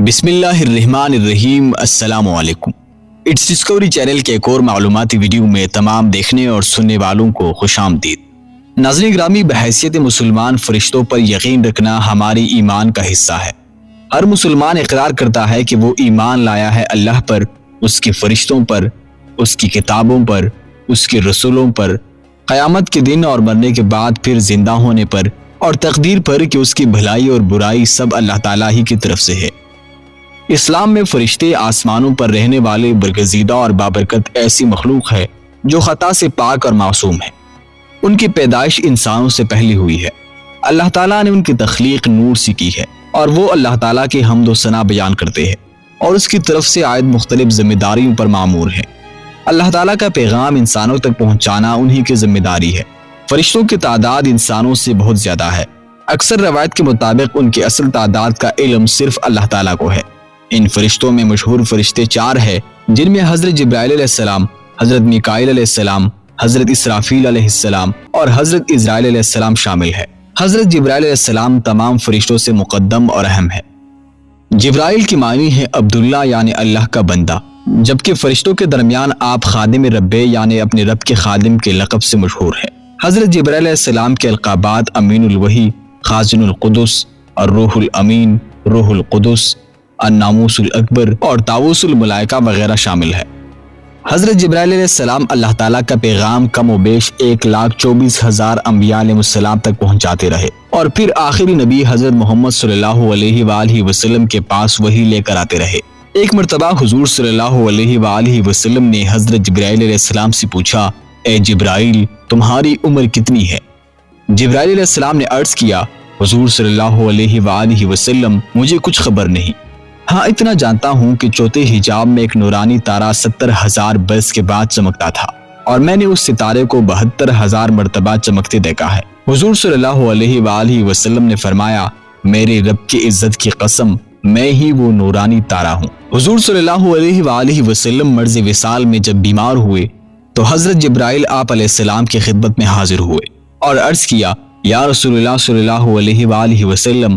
بسم اللہ الرحمن الرحیم۔ السلام علیکم۔ اٹس ڈسکوری چینل کے ایک اور معلوماتی ویڈیو میں تمام دیکھنے اور سننے والوں کو خوش آمدید۔ ناظرین گرامی، بحیثیت مسلمان فرشتوں پر یقین رکھنا ہماری ایمان کا حصہ ہے۔ ہر مسلمان اقرار کرتا ہے کہ وہ ایمان لایا ہے اللہ پر، اس کے فرشتوں پر، اس کی کتابوں پر، اس کے رسولوں پر، قیامت کے دن اور مرنے کے بعد پھر زندہ ہونے پر، اور تقدیر پر کہ اس کی بھلائی اور برائی سب اللہ تعالیٰ ہی کی طرف سے ہے۔ اسلام میں فرشتے آسمانوں پر رہنے والے برگزیدہ اور بابرکت ایسی مخلوق ہے جو خطا سے پاک اور معصوم ہے۔ ان کی پیدائش انسانوں سے پہلے ہوئی ہے۔ اللہ تعالیٰ نے ان کی تخلیق نور سے کی ہے، اور وہ اللہ تعالیٰ کی حمد و ثنا بیان کرتے ہیں اور اس کی طرف سے عائد مختلف ذمہ داریوں پر مامور ہیں۔ اللہ تعالیٰ کا پیغام انسانوں تک پہنچانا انہی کی ذمہ داری ہے۔ فرشتوں کی تعداد انسانوں سے بہت زیادہ ہے۔ اکثر روایت کے مطابق ان کی اصل تعداد کا علم صرف اللہ تعالیٰ کو ہے۔ ان فرشتوں میں مشہور فرشتے 4 ہیں، جن میں حضرت جبرائیل علیہ السلام، حضرت میکائیل علیہ السلام، حضرت اسرافیل علیہ السلام اور حضرت اسرائیل علیہ السلام شامل ہے۔ حضرت جبرائیل علیہ السلام تمام فرشتوں سے مقدم اور اہم ہے۔ جبرائیل کی معنی ہے عبداللہ یعنی اللہ کا بندہ، جبکہ فرشتوں کے درمیان آپ خادم رب یعنی اپنے رب کے خادم کے لقب سے مشہور ہے۔ حضرت جبرائیل علیہ السلام کے القابات امین الوحی، خازن القدس، الروح الامین، روح القدس، الناموس الاکبر اور طاووس الملائکہ وغیرہ شامل ہے۔ حضرت جبرائیل علیہ السلام اللہ تعالیٰ کا پیغام کم و بیش 1,24,000 انبیاء علیہ السلام تک پہنچاتے رہے، اور پھر آخری نبی حضرت محمد صلی اللہ علیہ وآلہ وسلم کے پاس وحی لے کر آتے رہے۔ ایک مرتبہ حضور صلی اللہ علیہ وآلہ وسلم نے حضرت جبرائیل علیہ السلام سے پوچھا، اے جبرائیل، تمہاری عمر کتنی ہے؟ جبرائیل علیہ السلام نے عرض کیا، حضور صلی اللہ علیہ وآلہ وسلم، مجھے کچھ خبر نہیں، ہاں اتنا جانتا ہوں کہ چوتھے حجاب میں ایک نورانی تارا 70,000 برس کے بعد چمکتا تھا، اور میں نے اس ستارے کو 72,000 مرتبہ چمکتے دیکھا ہے۔ حضور صلی اللہ علیہ وآلہ وسلم نے فرمایا، میرے رب کی عزت کی قسم، میں ہی وہ نورانی تارا ہوں۔ حضور صلی اللہ علیہ وآلہ وسلم مرض وصال میں جب بیمار ہوئے تو حضرت جبرائیل آپ علیہ السلام کی خدمت میں حاضر ہوئے اور عرض کیا، یا رسول اللہ صلی اللہ علیہ وآلہ وسلم،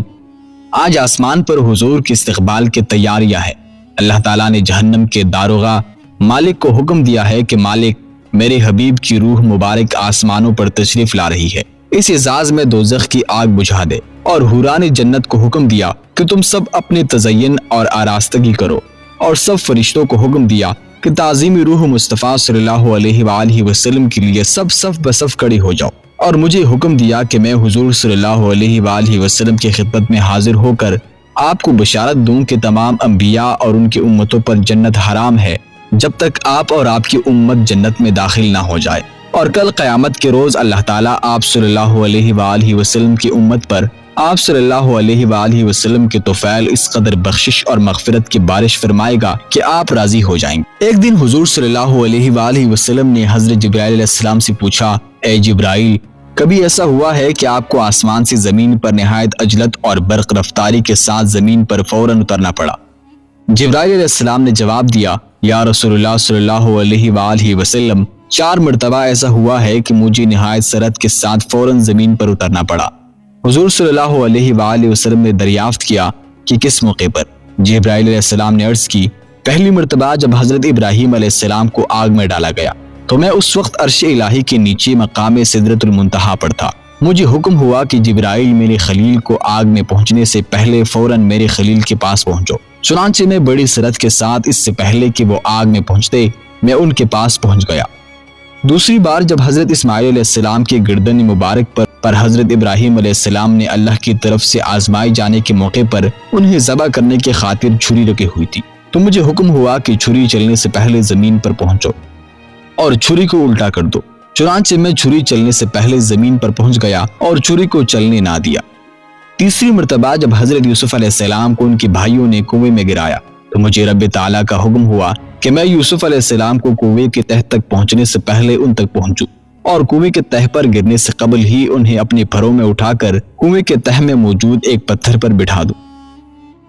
آج آسمان پر حضور کی استقبال کی تیاریاں ہیں۔ اللہ تعالیٰ نے جہنم کے داروغہ مالک کو حکم دیا ہے کہ مالک، میرے حبیب کی روح مبارک آسمانوں پر تشریف لا رہی ہے، اس اعزاز میں دوزخ کی آگ بجھا دے۔ اور حوران جنت کو حکم دیا کہ تم سب اپنے تزین اور آراستگی کرو، اور سب فرشتوں کو حکم دیا کہ تعظیم روح مصطفیٰ صلی اللہ علیہ وآلہ وسلم کے لیے سب صف بصف کھڑے ہو جاؤ، اور مجھے حکم دیا کہ میں حضور صلی اللہ علیہ وآلہ وسلم کی خدمت میں حاضر ہو کر آپ کو بشارت دوں کہ تمام انبیاء اور ان کی امتوں پر جنت حرام ہے جب تک آپ اور آپ کی امت جنت میں داخل نہ ہو جائے، اور کل قیامت کے روز اللہ تعالیٰ آپ صلی اللہ علیہ وآلہ وسلم کی امت پر آپ صلی اللہ علیہ وآلہ وسلم کے طفیل اس قدر بخشش اور مغفرت کی بارش فرمائے گا کہ آپ راضی ہو جائیں گے۔ ایک دن حضور صلی اللہ علیہ وآلہ وسلم نے حضرت جبرائیل علیہ السلام سے پوچھا، اے جبرائیل، کبھی ایسا ہوا ہے کہ آپ کو آسمان سے زمین پر نہایت عجلت اور برق رفتاری کے ساتھ زمین پر فوراً اترنا پڑا؟ جبرائیل علیہ السلام نے جواب دیا، یا رسول اللہ صلی اللہ علیہ وآلہ وسلم، 4 مرتبہ ایسا ہوا ہے کہ مجھے نہایت سرعت کے ساتھ فوراً زمین پر اترنا پڑا۔ حضور صلی اللہ علیہ وآلہ وسلم نے دریافت کیا کہ کس موقع پر؟ جبرائیل علیہ السلام نے عرض کی، پہلی مرتبہ جب حضرت ابراہیم علیہ السلام کو آگ میں ڈالا گیا تو میں اس وقت عرش الہی کے نیچے مقام سدرۃ المنتہا پر تھا۔ مجھے حکم ہوا کہ جبرائیل میرے خلیل کو آگ میں پہنچنے سے پہلے فوراً میرے خلیل کے پاس پہنچو۔ چنانچہ میں بڑی سرعت کے ساتھ اس سے پہلے کہ وہ آگ میں پہنچتے میں ان کے پاس پہنچ گیا۔ دوسری بار جب حضرت اسماعیل علیہ السلام کے گردن مبارک پر حضرت ابراہیم علیہ السلام نے اللہ کی طرف سے آزمائے جانے کے موقع پر انہیں ذبح کرنے کی خاطر چھری رکھی ہوئی تھی، تو مجھے حکم ہوا کہ چھری چلنے سے پہلے زمین پر پہنچو اور چھری کو الٹا کر دو۔ چنانچہ میں چھری چلنے سے پہلے زمین پر پہنچ گیا اور چھری کو چلنے نہ دیا۔ تیسری مرتبہ جب حضرت یوسف علیہ السلام کو ان کے بھائیوں نے کنویں میں گرایا تو مجھے رب تعالیٰ کا حکم ہوا کہ میں یوسف علیہ السلام کو کنویں کے تہ تک پہنچنے سے پہلے ان تک پہنچوں، اور کنویں کے تہ پر گرنے سے قبل ہی انہیں اپنے پھروں میں اٹھا کر کنویں کے تہ میں موجود ایک پتھر پر بٹھا دوں۔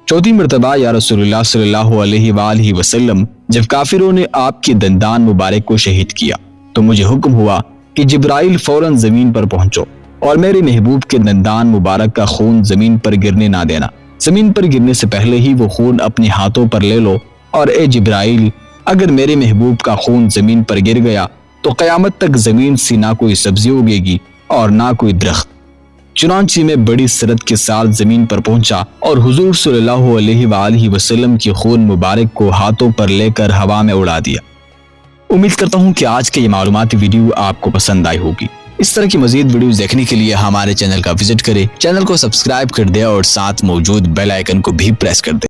چوتھی مرتبہ یا رسول اللہ صلی اللہ علیہ وآلہ وسلم جب کافروں نے آپ کے دندان مبارک کو شہید کیا تو مجھے حکم ہوا کہ جبرائیل فوراً زمین پر پہنچو اور میرے محبوب کے دندان مبارک کا خون زمین پر گرنے نہ دینا۔ زمین پر گرنے سے پہلے ہی وہ خون اپنے ہاتھوں پر لے لو، اور اے جبرائیل، اگر میرے محبوب کا خون زمین پر گر گیا تو قیامت تک زمین سے نہ کوئی سبزی اگے گی اور نہ کوئی درخت۔ چنانچہ میں بڑی سرت کے ساتھ زمین پر پہنچا اور حضور صلی اللہ علیہ وآلہ وسلم کی خون مبارک کو ہاتھوں پر لے کر ہوا میں اڑا دیا۔ امید کرتا ہوں کہ آج کے یہ معلوماتی ویڈیو آپ کو پسند آئی ہوگی۔ اس طرح کی مزید ویڈیوز دیکھنے کے لیے ہمارے چینل کا وزٹ کریں، چینل کو سبسکرائب کر دیں اور ساتھ موجود بیل آئیکن کو بھی پریس کر دیں۔